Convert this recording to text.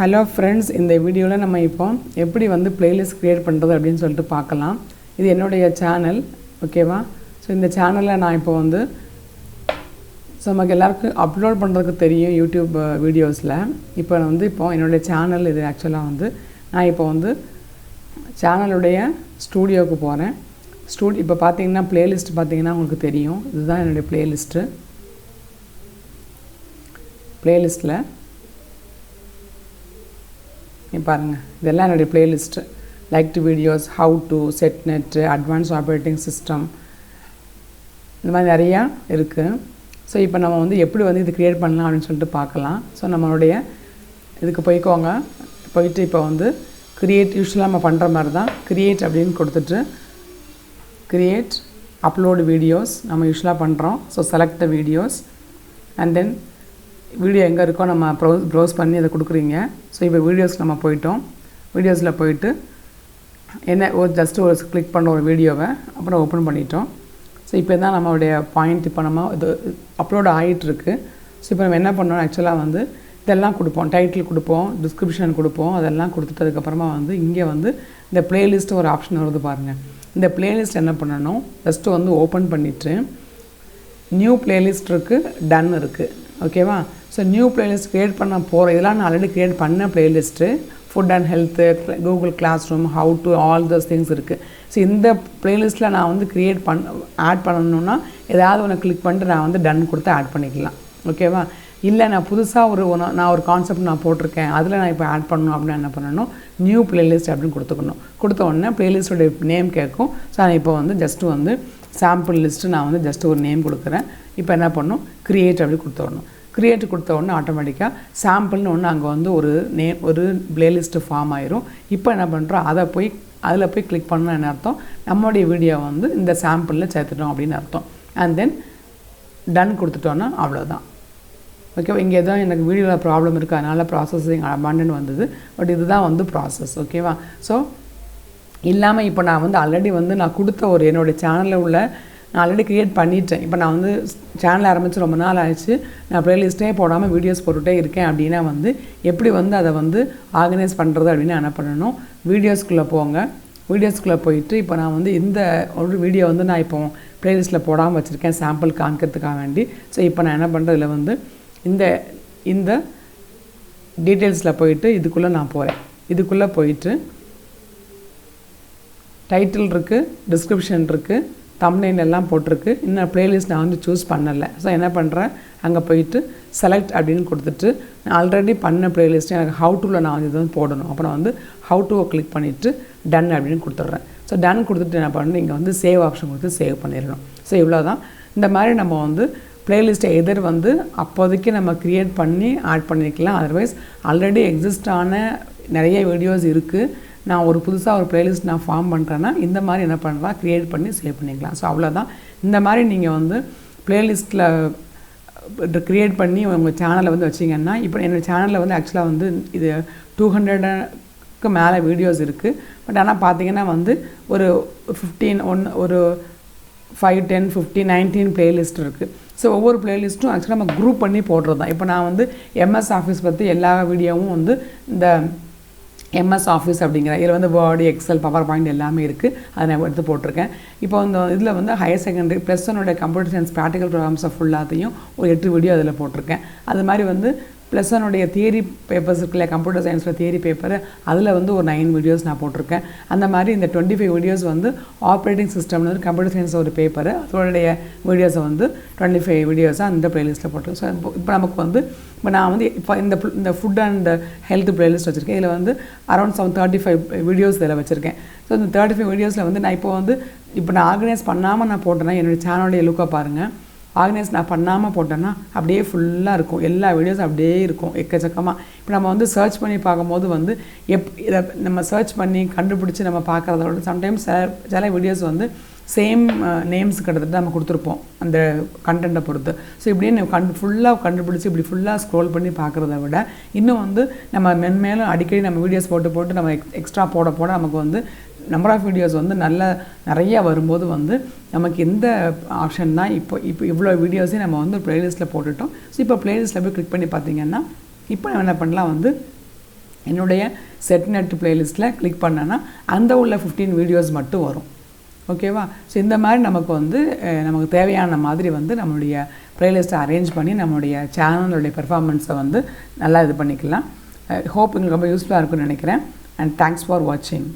Hello friends, இந்த வீடியோவில் நம்ம இப்போ எப்படி வந்து பிளேலிஸ்ட் க்ரியேட் பண்ணுறது அப்படின்னு சொல்லிட்டு பார்க்கலாம். இது என்னுடைய சேனல், ஓகேவா? ஸோ இந்த சேனலில் நான் இப்போ வந்து நமக்கு எல்லாருக்கும் அப்லோட் பண்ணுறதுக்கு தெரியும் யூடியூப் வீடியோஸில். இப்போ என்னுடைய சேனல் இது ஆக்சுவலாக நான் இப்போ சேனலுடைய ஸ்டூடியோவுக்கு போகிறேன். இப்போ பார்த்தீங்கன்னா பிளேலிஸ்ட் பார்த்தீங்கன்னா உங்களுக்கு தெரியும், இதுதான் என்னுடைய பிளேலிஸ்ட்டில் பாருங்கள், இதெல்லாம் என்னுடைய playlist. Like to videos, how to, set net, advance operating system, இந்த மாதிரி நிறையா இருக்குது. ஸோ இப்போ நம்ம எப்படி இது க்ரியேட் பண்ணலாம் அப்படின்னு சொல்லிட்டு பார்க்கலாம். ஸோ நம்மளுடைய இதுக்கு போயிட்டு இப்போ க்ரியேட், யூஸ்வலாக நம்ம பண்ணுற மாதிரி தான் க்ரியேட் அப்படின்னு கொடுத்துட்டு க்ரியேட் அப்லோடு வீடியோஸ் நம்ம யூஸ்வலாக பண்ணுறோம். So select the videos and then video எங்கே இருக்கோ நம்ம ப்ரௌஸ் பண்ணி அதை கொடுக்குறீங்க. ஸோ இப்போ வீடியோஸ் நம்ம போயிட்டோம். வீடியோஸில் போயிட்டு ஜஸ்ட்டு ஒரு கிளிக் பண்ண ஒரு வீடியோவை அப்புறம் ஓப்பன் பண்ணிட்டோம். ஸோ இப்போ தான் நம்மளுடைய பாயிண்ட், இப்போ நம்ம இது அப்லோட் ஆகிட்டுருக்கு. ஸோ இப்போ நம்ம என்ன பண்ணோம், ஆக்சுவலாக இதெல்லாம் கொடுப்போம், டைட்டில் கொடுப்போம், டிஸ்கிரிப்ஷன் கொடுப்போம், அதெல்லாம் கொடுத்துட்டதுக்கப்புறமா இங்கே இந்த பிளேலிஸ்ட்டு ஒரு ஆப்ஷன் வருது பாருங்கள். இந்த பிளேலிஸ்ட் என்ன பண்ணணும், ஜஸ்ட்டு ஓப்பன் பண்ணிவிட்டு நியூ பிளேலிஸ்ட் இருக்குது, டன் இருக்குது, ஓகேவா? ஸோ நியூ பிளேலிஸ்ட் க்ரியேட் பண்ண போகிறோம். இதெல்லாம் நான் ஆல்ரெடி க்ரியேட் பண்ண playlist. Food and health, Google classroom, how to, all those things இருக்குது. ஸோ இந்த பிளேலிஸ்ட்டில் நான் ஆட் பண்ணணுன்னா ஏதாவது ஒன்று கிளிக் பண்ணிட்டு நான் டன் கொடுத்து ஆட் பண்ணிக்கலாம், ஓகேவா? இல்லை நான் புதுசாக நான் ஒரு கான்செப்ட் நான் போட்டிருக்கேன், அதில் நான் இப்போ ஆட் பண்ணணும் அப்படின்னா என்ன பண்ணணும், நியூ பிளேலிஸ்ட் அப்படின்னு கொடுத்த உடனே பிளேலிஸ்ட்டோடைய நேம் கேட்கும். ஸோ நான் இப்போ ஜஸ்ட்டு சாம்பிள் லிஸ்ட்டு நான் ஜஸ்ட்டு ஒரு நேம் கொடுக்குறேன். இப்போ என்ன பண்ணணும், க்ரியேட் அப்படி கொடுத்துடணும். க்ரியேட் கொடுத்த உடனே ஆட்டோமேட்டிக்காக சாம்பிள்னு ஒன்று அங்கே ஒரு பிளேலிஸ்ட்டு ஃபார்ம் ஆயிரும். இப்போ என்ன பண்ணுறோம், அதில் போய் கிளிக் பண்ணணும். என்ன அர்த்தம், நம்மளுடைய வீடியோ இந்த சாம்பிளில் சேர்த்துட்டோம் அப்படின்னு அர்த்தம். அண்ட் தென் டன் கொடுத்துட்டோன்னா அவ்வளோதான், ஓகேவா? இங்கே தான் எனக்கு வீடியோவில் ப்ராப்ளம் இருக்குது, அதனால் ப்ராசஸிங் அபாண்டன் வந்தது. பட் இதுதான் ப்ராசஸ், ஓகேவா? ஸோ இல்லாமல் இப்போ நான் ஆல்ரெடி நான் கொடுத்த என்னுடைய சேனலில் நான் ஆல்ரெடி க்ரியேட் பண்ணிட்டேன். இப்போ நான் சேனல் ஆரம்பித்து ரொம்ப நாள் ஆயிடுச்சு, நான் ப்ளேலிஸ்ட்டே போடாமல் வீடியோஸ் போட்டுகிட்டே இருக்கேன் அப்படின்னா எப்படி அதை ஆர்கனைஸ் பண்ணுறது அப்படின்னு என்ன பண்ணணும், வீடியோஸ்குள்ளே போங்க. வீடியோஸ்குள்ளே போயிட்டு இப்போ நான் இந்த ஒரு வீடியோ நான் இப்போ ப்ளேலிஸ்ட்டில் போடாமல் வச்சுருக்கேன், சாம்பிள் காமிக்கிறதுக்காக வேண்டி. ஸோ இப்போ நான் என்ன பண்ணுறேன், இதில் இந்த டீட்டெயில்ஸில் போயிட்டு இதுக்குள்ளே நான் போகிறேன். இதுக்குள்ளே போயிட்டு டைட்டில் இருக்குது, டிஸ்கிரிப்ஷன் இருக்குது, தம்ப்நெயில் எல்லாம் போட்டிருக்கு. இன்னும் ப்ளேலிஸ்ட் நான் சூஸ் பண்ணலை. ஸோ என்ன பண்ணுறேன், அங்கே போயிட்டு செலக்ட் அப்படின்னு கொடுத்துட்டு நான் ஆல்ரெடி பண்ண ப்ளேலிஸ்ட்டு எனக்கு ஹவு டூவில் நான் இது போடணும். அப்புறம் ஹவு டூவை கிளிக் பண்ணிவிட்டு டன் அப்படின்னு கொடுத்துட்றேன். ஸோ டன் கொடுத்துட்டு என்ன பண்ணணும், இங்கே சேவ் ஆப்ஷன் கொடுத்து சேவ் பண்ணிடணும். ஸோ இவ்வளோ தான். இந்த மாதிரி நம்ம ப்ளேலிஸ்ட்டை எதிர் அப்போதைக்கு நம்ம க்ரியேட் பண்ணி ஆட் பண்ணிக்கலாம். அதர்வைஸ் ஆல்ரெடி எக்ஸிஸ்ட் ஆன நிறைய வீடியோஸ் இருக்குது, நான் ஒரு புதுசாக ஒரு ப்ளேலிஸ்ட் நான் ஃபார்ம் பண்ணுறேன்னா இந்த மாதிரி என்ன பண்ணலாம், க்ரியேட் பண்ணி சேவ் பண்ணிக்கலாம். ஸோ அவ்வளோதான். இந்த மாதிரி நீங்கள் ப்ளேலிஸ்ட்டில் க்ரியேட் பண்ணி உங்கள் சேனலை வச்சிங்கன்னா, இப்போ என்னோடய சேனலில் ஆக்சுவலாக இது 200க்கு மேலே வீடியோஸ் இருக்குது. பட் ஆனால் பார்த்தீங்கன்னா ஒரு 5, 10, 15, 19 ப்ளேலிஸ்ட் இருக்குது. ஸோ ஒவ்வொரு ப்ளேலிஸ்ட்டும் ஆக்சுவலாக நம்ம குரூப் பண்ணி போடுறது தான். இப்போ நான் எம்எஸ் ஆஃபீஸ் பற்றி எல்லா வீடியோவும் இந்த எம்எஸ் ஆஃபீஸ் அப்படிங்கிற இதில் வேர்டு, எக்ஸல், பவர் பாயிண்ட் எல்லாமே இருக்குது, அதை நான் எடுத்து போட்டிருக்கேன். இப்போ இதில் higher secondary +1 computer science practical ப்ரோக்ராம்ஸை ஃபுல்லாத்தையும் ஒரு 8 வீடியோ அதில் போட்டிருக்கேன். அது மாதிரி +1 தியரி பேப்பர்ஸ் இருக்குல்ல, கம்ப்யூட்டர் சயின்ஸில் தியரி பேப்பர், அதில் ஒரு 9 வீடியோஸ் நான் போட்டிருக்கேன். அந்த மாதிரி இந்த 25 வீடியோஸ் ஆப்ரேட்டிங் சிஸ்டம்னு கம்ப்யூட்டர் சயின்ஸ் ஒரு பேப்பர், அதோடைய வீடியோஸை 25 வீடியோஸாக அந்த ப்ளேலிஸ்ட்டில் போட்டிருக்கேன். ஸோ இப்போ நமக்கு இப்போ நான் இப்போ இந்த ஃபுட் அண்ட் ஹெல்த் ப்ளேலிஸ்ட் வச்சுருக்கேன். இதில் அரௌண்ட் 35 வீடியோஸ் இதில் வச்சுருக்கேன். ஸோ இந்த 35 வீடியோஸில் நான் இப்போ நான் ஆர்கனைஸ் பண்ணாமல் நான் போட்டேன்னா என்னுடைய சேனலுடைய லுக்கை பாருங்கள். ஆர்கனைஸ் நான் பண்ணாமல் போட்டேன்னா அப்படியே ஃபுல்லாக இருக்கும், எல்லா வீடியோஸும் அப்படியே இருக்கும் எக்கச்சக்கமாக. இப்போ நம்ம சர்ச் பண்ணி பார்க்கும்போது இதை நம்ம சர்ச் பண்ணி கண்டுபிடிச்சி நம்ம பார்க்குறதோட சம்டைம்ஸ் சில வீடியோஸ் சேம் நேம்ஸ் கிட்டத்தட்ட நம்ம கொடுத்துருப்போம் அந்த கண்டென்ட்டை பொறுத்து. ஸோ இப்படியே ஃபுல்லாக கண்டுபிடிச்சி இப்படி ஃபுல்லாக ஸ்க்ரோல் பண்ணி பார்க்குறத விட இன்னும் நம்ம மென்மேலும் அடிக்கடி நம்ம வீடியோஸ் போட்டு நம்ம எக்ஸ்ட்ரா போட நமக்கு நம்பர் ஆஃப் வீடியோஸ் நிறையா வரும்போது நமக்கு எந்த ஆப்ஷன் தான் இப்போ இவ்வளோ வீடியோஸையும் நம்ம ப்ளேலிஸ்ட்டில் போட்டுட்டோம். ஸோ இப்போ ப்ளேலிஸ்ட்டில் போய் கிளிக் பண்ணி பார்த்தீங்கன்னா இப்போ என்ன பண்ணலாம், என்னுடைய செட்நெட் பிளேலிஸ்ட்டில் கிளிக் பண்ணேன்னா அந்த உள்ள 15 வீடியோஸ் மட்டும் வரும். ஓகேவா? ஸோ இந்த மாதிரி நமக்கு வந்து நமக்கு தேவையான மாதிரி வந்து நம்மளுடைய பிளேலிஸ்ட்டை அரேஞ்ச் பண்ணி நம்மளுடைய சேனலுடைய பெர்ஃபார்மன்ஸை வந்து நல்லா இது பண்ணிக்கலாம். ஹோப் உங்களுக்கு ரொம்ப யூஸ்ஃபுல்லாக இருக்கும்னு நினைக்கிறேன். அண்ட் தேங்க்ஸ் ஃபார் வாட்சிங்.